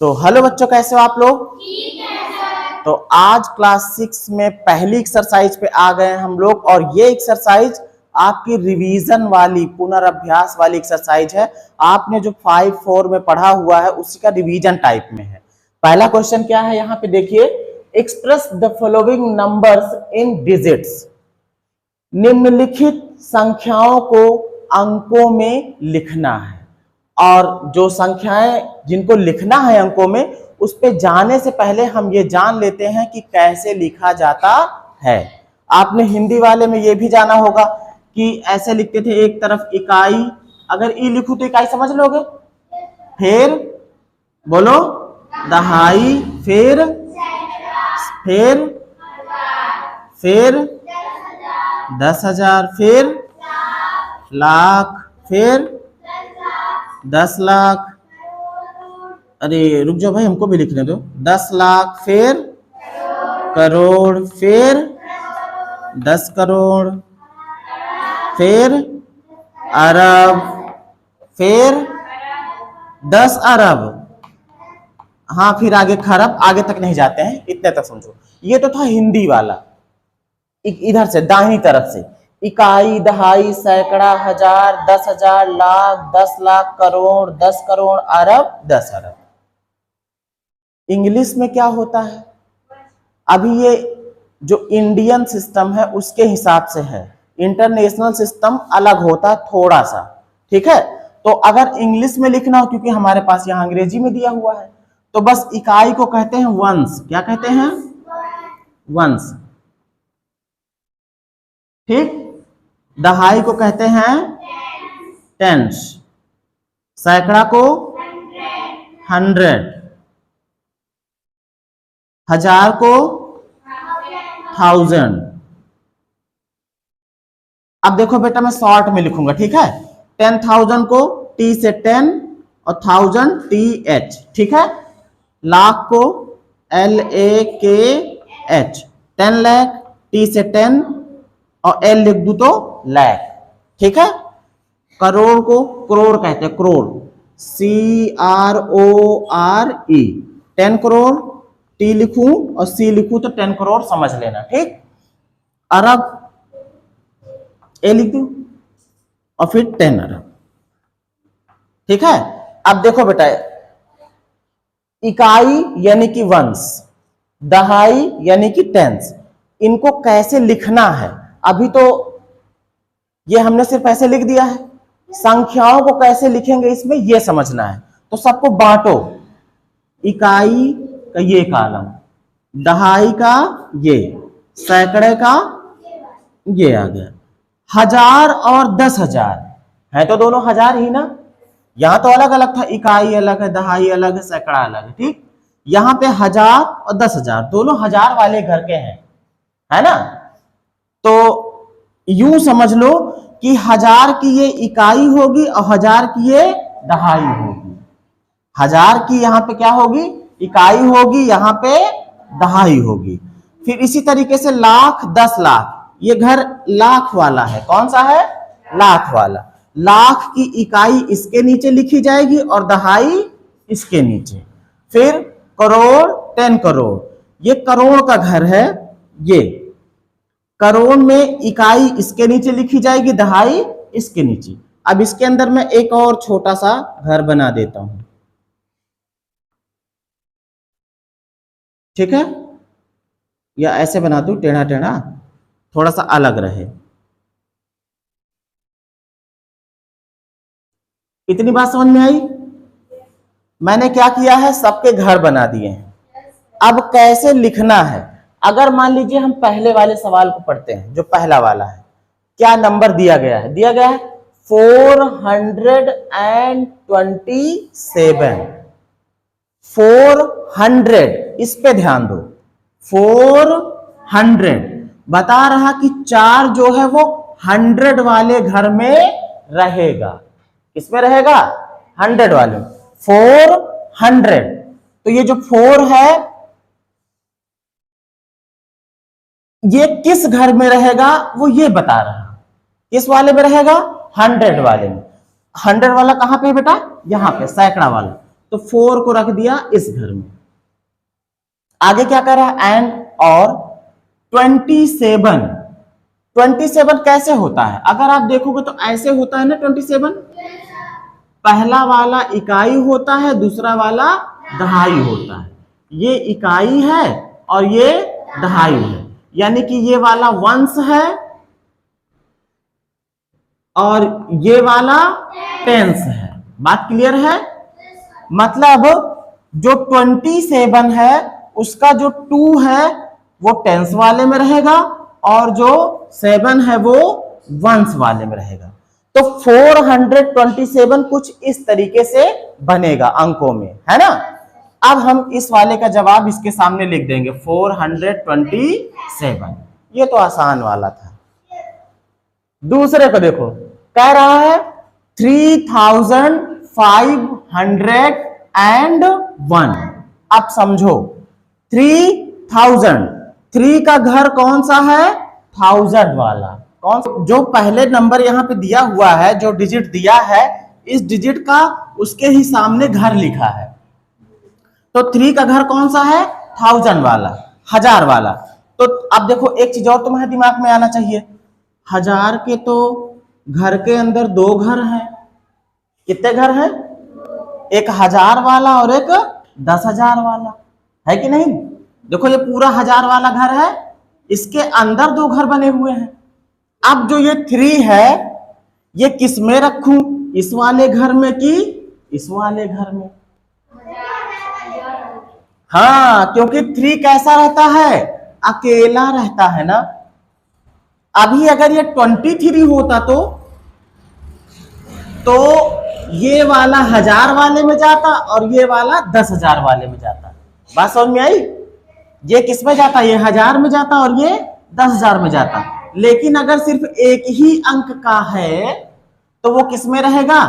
तो हेलो बच्चों, कैसे हो आप लोग? तो आज क्लास 6 में पहली एक्सरसाइज पे आ गए हैं हम लोग, और ये एक्सरसाइज आपकी रिवीजन वाली, पुनर्अभ्यास वाली एक्सरसाइज है। आपने जो 5-4 में पढ़ा हुआ है उसी का रिवीजन टाइप में है। पहला क्वेश्चन क्या है यहाँ पे देखिए, express the following numbers in digits. निम्नलिखित संख्याओं को अंकों में लिखना है, और जो संख्याएं जिनको लिखना है अंकों में, उस पे जाने से पहले हम ये जान लेते हैं कि कैसे लिखा जाता है। आपने हिंदी वाले में ये भी जाना होगा कि ऐसे लिखते थे, एक तरफ इकाई, अगर ई लिखूं तो इकाई समझ लोगे, फिर बोलो दहाई, फिर 10,000, फिर लाख, फिर 10 लाख। अरे रुक जाओ भाई, हमको भी लिखने दो। 10 लाख, फिर करोड़, फिर 10 करोड़, फिर अरब, फिर 10 अरब। हाँ, फिर आगे खरब, आगे तक नहीं जाते हैं, इतने तक समझो। ये तो था हिंदी वाला। इधर से दाहिनी तरफ से इकाई, दहाई, सैकड़ा, हजार, 10,000, लाख, 10 लाख, करोड़, 10 करोड़, अरब, 10 अरब। इंग्लिश में क्या होता है, अभी ये जो इंडियन सिस्टम है उसके हिसाब से है, इंटरनेशनल सिस्टम अलग होता है थोड़ा सा, ठीक है। तो अगर इंग्लिश में लिखना हो, क्योंकि हमारे पास यहाँ अंग्रेजी में दिया हुआ है, तो बस इकाई को कहते हैं वंस। क्या कहते हैं? वंस, ठीक। दहाई को कहते हैं टेंस, सैकड़ा को 100, हजार को 1000। अब देखो बेटा, मैं शॉर्ट में लिखूंगा, ठीक है। 10,000 को T से 10 और 1000 TH, ठीक है। लाख को LAKH, 10 लाख, T से 10 और L लिख दूं तो लाख, ठीक है। करोड़ को करोड़ कहते हैं, करोड़, CRORE, 10 करोड़, T लिखूं और C लिखूं तो 10 करोड़ समझ लेना, ठीक। अरब A लिख दूं और फिर 10 अरब, ठीक है। अब देखो बेटा, इकाई यानी कि वंस, दहाई यानी कि टेंस, इनको कैसे लिखना है अभी तो ये हमने सिर्फ ऐसे लिख दिया है। संख्याओं को कैसे लिखेंगे इसमें ये समझना है। तो सबको बांटो, इकाई का ये कॉलम, दहाई का ये, सैकड़े का ये आ गया, हजार और 10,000 है तो दोनों हजार ही ना। यहां तो अलग अलग था, इकाई अलग है, दहाई अलग है, सैकड़ा अलग है, ठीक। यहां पे हजार और 10,000 दोनों हजार वाले घर के हैं, है ना। तो यूं समझ लो कि हजार की ये इकाई होगी और हजार की ये दहाई होगी। हजार की यहां पे क्या होगी? इकाई होगी, यहां पे दहाई होगी। फिर इसी तरीके से लाख, 10 लाख, ये घर लाख वाला है। कौन सा है? लाख वाला। लाख की इकाई इसके नीचे लिखी जाएगी और दहाई इसके नीचे। फिर करोड़, 10 करोड़, ये करोड़ का घर है। ये करोड़ में इकाई इसके नीचे लिखी जाएगी, दहाई इसके नीचे। अब इसके अंदर मैं एक और छोटा सा घर बना देता हूं, ठीक है। या ऐसे बना दूं, टेढ़ा टेढ़ा, थोड़ा सा अलग रहे। इतनी बात समझ में आई? मैंने क्या किया है, सबके घर बना दिए हैं। अब कैसे लिखना है, अगर मान लीजिए हम पहले वाले सवाल को पढ़ते हैं, जो पहला वाला है, क्या नंबर दिया गया है? दिया गया है 427। 400, इस पे ध्यान दो। 400 बता रहा कि 4 जो है वो 100 वाले घर में रहेगा। किसमें रहेगा? 100 वाले। 400, तो ये जो 4 है ये किस घर में रहेगा वो ये बता रहा। किस वाले में रहेगा? 100 वाले में। 100 वाला कहां पे बेटा? यहां पे, सैकड़ा वाला। तो 4 को रख दिया इस घर में। आगे क्या कर रहा है, एंड और 27। 27 कैसे होता है, अगर आप देखोगे तो ऐसे होता है ना 27। पहला वाला इकाई होता है, दूसरा वाला दहाई होता है। ये इकाई है और ये दहाई है, यानी कि ये वाला वंस है और ये वाला टेंस है। बात क्लियर है? मतलब जो 27 है उसका जो 2 है वो टेंस वाले में रहेगा और जो 7 है वो वंस वाले में रहेगा। तो 427 कुछ इस तरीके से बनेगा अंकों में, है ना। अब हम इस वाले का जवाब इसके सामने लिख देंगे 427। ये तो आसान वाला था। दूसरे को देखो, कह रहा है 3501। अब समझो 3000, 3 का घर कौन सा है, 1000 वाला। कौन सा? जो पहले नंबर यहां पे दिया हुआ है, जो डिजिट दिया है, इस डिजिट का उसके ही सामने घर लिखा है। तो 3 का घर कौन सा है, 1000 वाला, 1000 वाला। तो अब देखो एक चीज और तुम्हारे दिमाग में आना चाहिए, 1000 के तो घर के अंदर 2 घर हैं। कितने घर हैं, एक 1000 वाला और एक 10,000 वाला, है कि नहीं। देखो ये पूरा 1000 वाला घर है, इसके अंदर 2 घर बने हुए हैं। अब जो ये 3 है ये किस में रखूं, इस वाले घर में कि इस वाले घर में। हाँ, क्योंकि 3 कैसा रहता है, अकेला रहता है ना। अभी अगर ये 23 होता तो ये वाला 1000 वाले में जाता और ये वाला 10,000 वाले में जाता। बात समझ में आई? ये किस में जाता, ये 1000 में जाता और ये 10,000 में जाता। लेकिन अगर सिर्फ एक ही अंक का है तो वो किस में रहेगा,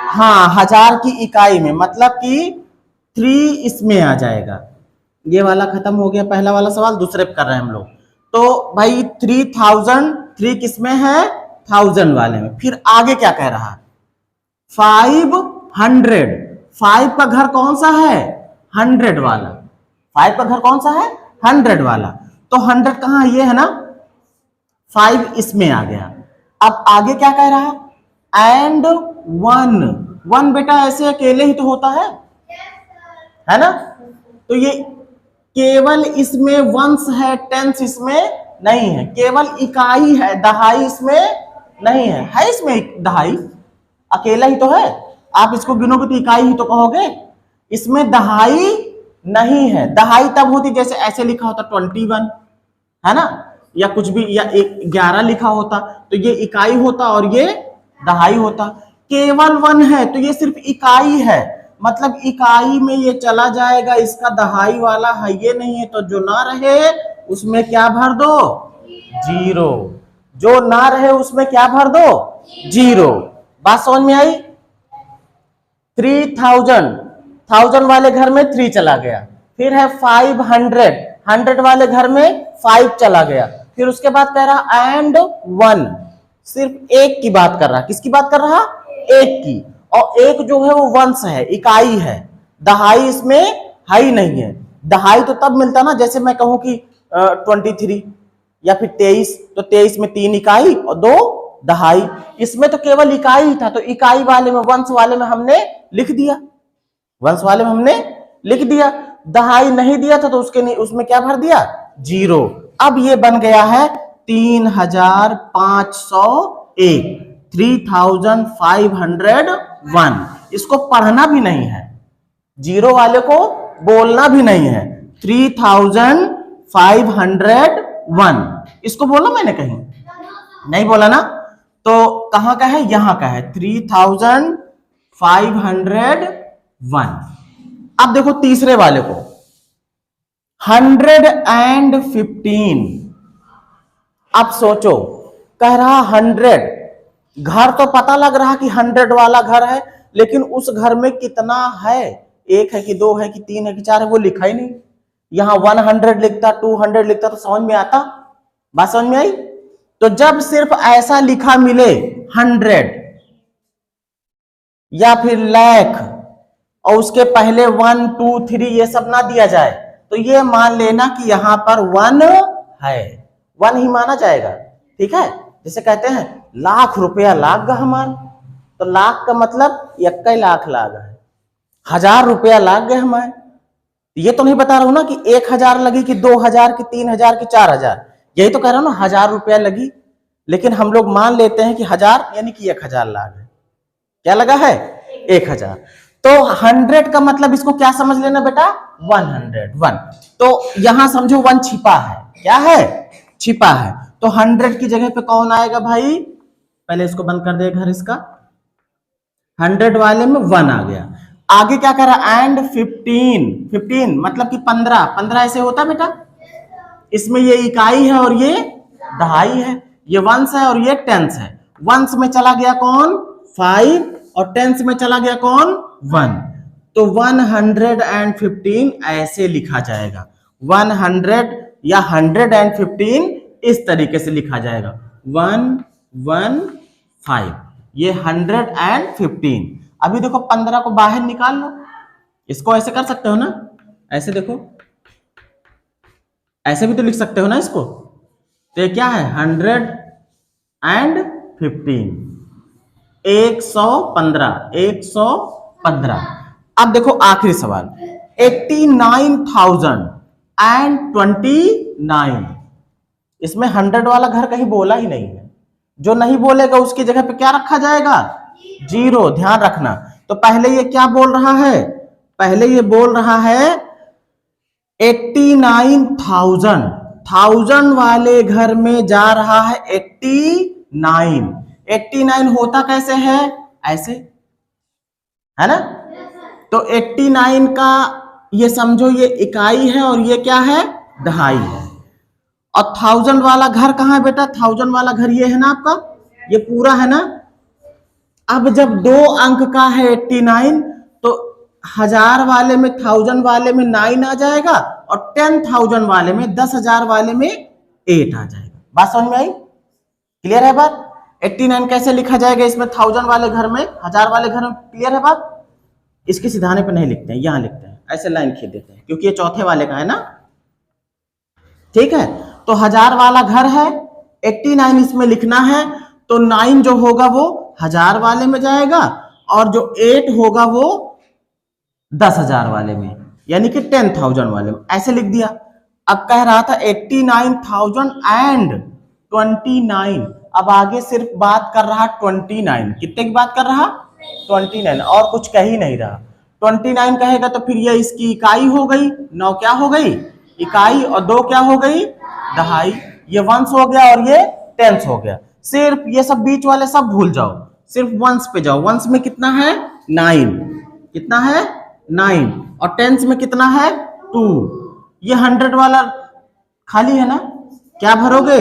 हाँ 1000 की इकाई में, मतलब कि 3 इसमें आ जाएगा। ये वाला खत्म हो गया पहला वाला सवाल, दूसरे पे कर रहे हैं हम लोग। तो भाई 3000, 3 किस में है, 1000 वाले में। फिर आगे क्या कह रहा है, 500, 5 का घर कौन सा है, 100 वाला। 5 का घर कौन सा है, 100 वाला। तो 100 कहां, ये है ना, 5 इसमें आ गया। अब आगे क्या कह रहा है, एंड 1 बेटा ऐसे अकेले ही तो होता है ना। तो ये केवल इसमें वंस है, टेंस इसमें नहीं है, केवल इकाई है, दहाई इसमें नहीं है इसमें दहाई अकेला ही तो है। आप इसको गिनोगे तो इकाई ही तो कहोगे, इसमें दहाई नहीं है। दहाई तब होती जैसे ऐसे लिखा होता 21, है ना, या कुछ भी, या 11 लिखा होता तो ये इकाई होता और ये दहाई होता। केवल 1 है तो ये सिर्फ इकाई है, मतलब इकाई में ये चला जाएगा, इसका दहाई वाला है ये नहीं है। तो जो ना रहे उसमें क्या भर दो, 0। जो ना रहे उसमें क्या भर दो, 0। बात समझ में आई? 3000, 1000 वाले घर में 3 चला गया। फिर है 500, 100 वाले घर में 5 चला गया। फिर उसके बाद कह रहा एंड 1, सिर्फ एक की बात कर रहा। किसकी बात कर रहा, एक की। और एक जो है वो वंश है, इकाई है, दहाई इसमें है ही नहीं है। दहाई तो तब मिलता ना जैसे मैं कहूं कि 23 या फिर 23, तो 23 में 3 इकाई और 2 दहाई। इसमें तो केवल इकाई ही था, तो इकाई वाले में, वंश वाले में हमने लिख दिया, वंश वाले में हमने लिख दिया। दहाई नहीं दिया था तो उसमें क्या भर दिया, 0। अब ये बन गया है 3501, 3501। इसको पढ़ना भी नहीं है, 0 वाले को बोलना भी नहीं है, 3501। इसको बोला मैंने कहीं नहीं बोला ना। तो कहां का है, यहां का है 3501। अब देखो तीसरे वाले को 115। अब सोचो, कह रहा 100, घर तो पता लग रहा कि 100 वाला घर है, लेकिन उस घर में कितना है, 1 है कि 2 है कि 3 है कि 4 है, वो लिखा ही नहीं। यहां 100 लिखता, 200 लिखता तो समझ में आता। बात समझ में आई? तो जब सिर्फ ऐसा लिखा मिले 100 या फिर लाख और उसके पहले 1 2 3 ये सब ना दिया जाए, तो ये मान लेना कि यहां पर 1 है, 1 ही माना जाएगा। ठीक है, जैसे कहते हैं लाख रुपया लाग गा हमार, तो लाख का मतलब 1 लाख लाग है, 1000 रुपया लाग गए हमारे। ये तो नहीं बता रहा हूं ना कि 1000 लगी कि 2000 की 3000 की 4000, यही तो कह रहा हूं ना 1000 रुपया लगी, लेकिन हम लोग मान लेते हैं कि 1000 यानी कि 1000 लाग है। क्या लगा है? 1000। तो 100 का मतलब इसको क्या समझ लेना बेटा? 101। तो यहां समझो 1 छिपा है। क्या है? छिपा है। तो 100 की जगह पे कौन आएगा भाई? पहले इसको बंद कर दे घर इसका। 100 वाले में 1 आ गया। आगे क्या करा? एंड 15, 15 मतलब कि 15, 15 ऐसे होता बेटा, इसमें ये इकाई है और ये दहाई है, ये वंस है और ये टेंस है। वंस में चला गया कौन? 5 और टेंस में चला गया कौन? 1। तो 115 ऐसे लिखा जाएगा। 100 या 115 इस तरीके से लिखा जाएगा, 115। ये 115। अभी देखो 15 को बाहर निकाल लो, इसको ऐसे कर सकते हो ना, ऐसे देखो, ऐसे भी तो लिख सकते हो ना इसको। तो ये क्या है? 115, 115, 115। अब देखो आखिरी सवाल, 89,029। इसमें 100 वाला घर कहीं बोला ही नहीं है, जो नहीं बोलेगा उसकी जगह पे क्या रखा जाएगा? 0, ध्यान रखना। तो पहले ये क्या बोल रहा है? पहले ये बोल रहा है 89,000, 1000 वाले घर में जा रहा है 89। 89 होता कैसे है? ऐसे, है ना? तो 89 का ये समझो ये इकाई है और ये क्या है? दहाई है। और 1000 वाला घर कहां है बेटा? 1000 वाला घर ये है ना आपका, ये पूरा है ना। अब जब 2 अंक का है 89, तो 1000 वाले में 1000 वाले में 9 आ जाएगा और 10,000 वाले में 10,000 वाले में 8 आ जाएगा। बात समझ में आई? क्लियर है बात? 89 कैसे लिखा जाएगा इसमें? 1000 वाले घर में, 1000 वाले घर में। क्लियर है बात? इसके सिधाने पे नहीं लिखते हैं, यहां लिखते हैं, ऐसे लाइन खींच देते हैं, क्योंकि ये चौथे वाले का है ना। ठीक है, तो 1000 वाला घर है, 89 इसमें लिखना है, तो 9 जो होगा वो 1000 वाले में जाएगा और जो 8 होगा वो 10,000 वाले में, यानी कि 10,000 वाले में। ऐसे लिख दिया। अब कह रहा था 89,029। अब आगे सिर्फ बात कर रहा 29। कितने की बात कर रहा? 29, और कुछ कह ही नहीं रहा। 29 कहेगा तो फिर ये इसकी इकाई हो गई, 9 क्या हो गई? इकाई, और 2 क्या हो गई? दहाई। ये वंस हो गया और ये टेंस हो गया। सिर्फ ये सब बीच वाले सब भूल जाओ, सिर्फ वंस पे जाओ। वंस में कितना है? 9। कितना है? 9। और टेंस में कितना है? 2। ये 100 वाला खाली है ना, क्या भरोगे?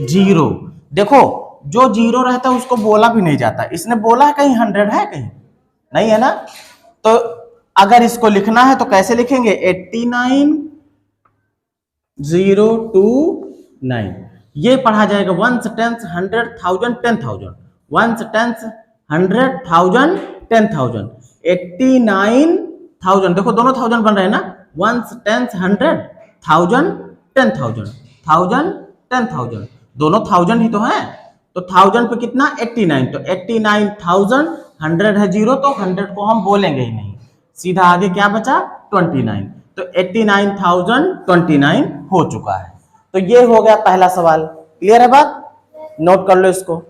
0। देखो जो 0 रहता है उसको बोला भी नहीं जाता। इसने बोला है कहीं 100 है? कहीं नहीं है ना। तो अगर इसको लिखना है तो कैसे लिखेंगे? 89,029। ये पढ़ा जाएगा वंस, टेंस, 100, 1000, 10,000। Once, tense, 100, 1000, 10,000। 89,000, देखो दोनों 1000 बन रहे हैं ना। वंस, टेंस, 100, 1000, 10,000, 1000, 10,000, दोनों 1000 ही तो है। तो 1000 पे कितना? 89। तो 89,000, 100 है 0, तो 100 को हम बोलेंगे ही नहीं। सीधा आगे क्या बचा? 29। तो 89,029 हो चुका है। तो ये हो गया पहला सवाल। क्लियर है बात? नोट कर लो इसको।